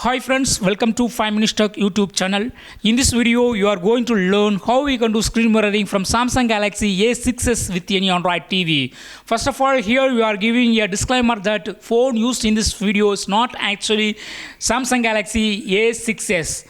Hi friends, welcome to 5 Minutes Tech YouTube channel. In this video, you are going to learn how we can do screen mirroring from Samsung Galaxy A6s with any Android TV. First of all, here we are giving a disclaimer that phone used in this video is not actually Samsung Galaxy A6s.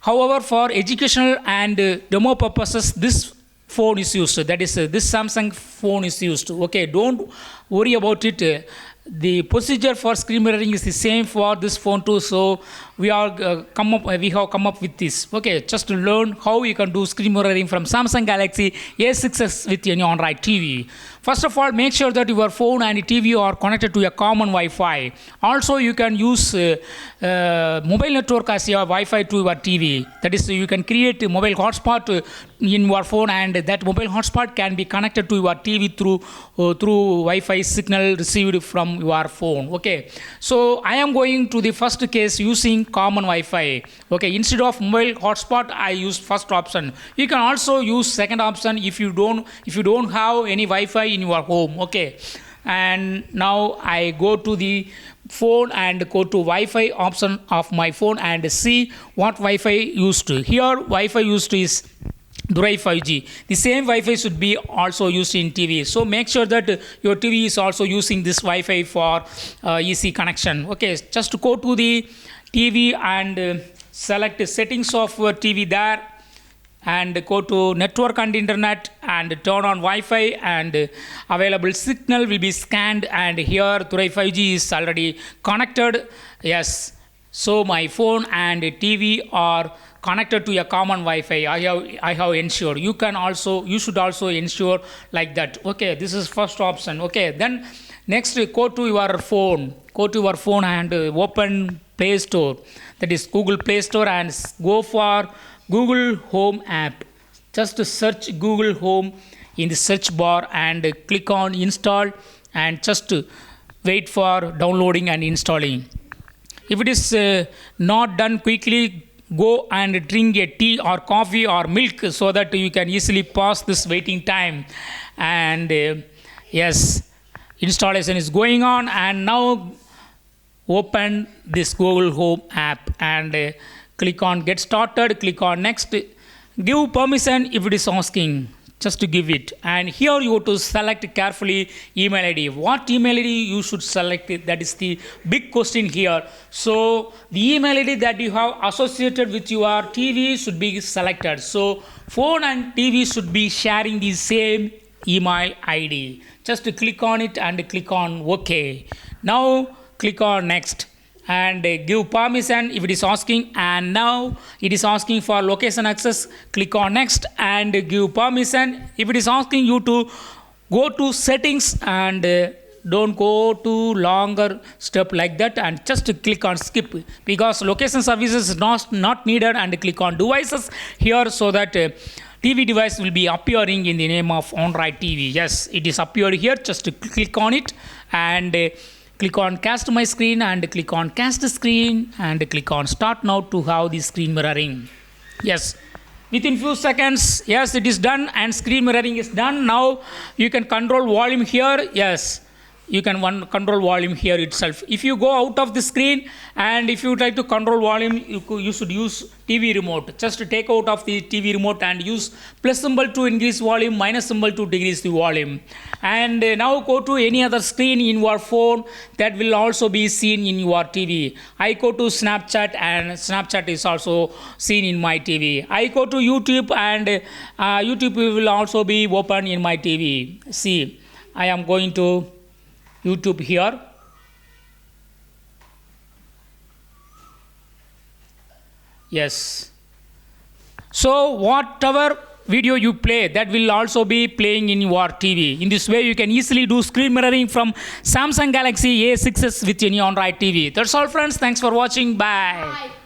However, for educational and demo purposes, this phone is used. That is, this Samsung phone is used. Okay, don't worry about it. The procedure for screen mirroring is the same for this phone too, so we have come up with this. Okay, just to learn how you can do screen mirroring from Samsung Galaxy A6s with any Android TV. First of all, make sure that your phone and TV are connected to a common Wi-Fi. Also, you can use mobile network as your Wi-Fi to your TV. That is, you can create a mobile hotspot in your phone, and that mobile hotspot can be connected to your TV through Wi-Fi signal received from your phone. Okay, so I am going to the first case using common Wi-Fi. Okay, instead of mobile hotspot, I use first option. You can also use second option if you don't have any Wi-Fi in your home. Okay, and now I go to the phone and go to Wi-Fi option of my phone and see what Wi-Fi used. Here Wi-Fi used is Durai 5G. The same Wi-Fi should be also used in TV. So make sure that your TV is also using this Wi-Fi for easy connection. Okay, just go to the TV and select settings of your TV there, and go to network and internet and turn on Wi-Fi, and available signal will be scanned, and here Durai 5G is already connected. Yes, so my phone and TV are connected to a common Wi-Fi. I have ensured. You should also ensure like that. Okay, this is first option. Okay, then next go to your phone. Go to your phone and open Play Store. That is Google Play Store, and go for Google Home app. Just search Google Home in the search bar and click on install, and just wait for downloading and installing. If it is not done quickly, go and drink a tea or coffee or milk so that you can easily pass this waiting time. And yes, installation is going on, and now open this Google Home app and click on get started, click on next, give permission if it is asking, just to give it. And here you have to select carefully email ID. What email ID you should select? That is the big question here. So the email ID that you have associated with your TV should be selected. So phone and TV should be sharing the same email ID. Just click on it and click on OK. Now click on next and give permission if it is asking, and now it is asking for location access. Click on next and give permission. If it is asking you to go to settings, and don't go to longer step like that, and just click on skip, because location services is not needed, and click on devices here so that TV device will be appearing in the name of Android TV. Yes, it is appeared here. Just click on it and click on cast my screen, and click on cast screen, and click on start now to have the screen mirroring. Yes, within few seconds, yes, it is done and screen mirroring is done. Now you can control volume here. Yes, you can control volume here itself. If you go out of the screen and if you try to control volume, you should use TV remote. Just take out of the TV remote and use plus symbol to increase volume, minus symbol to decrease the volume. And now go to any other screen in your phone that will also be seen in your TV. I go to Snapchat, and Snapchat is also seen in my TV. I go to YouTube, and YouTube will also be open in my TV. See, I am going to YouTube here. Yes. So whatever video you play, that will also be playing in your TV. In this way, you can easily do screen mirroring from Samsung Galaxy A6s with any Android TV. That's all, friends. Thanks for watching. Bye.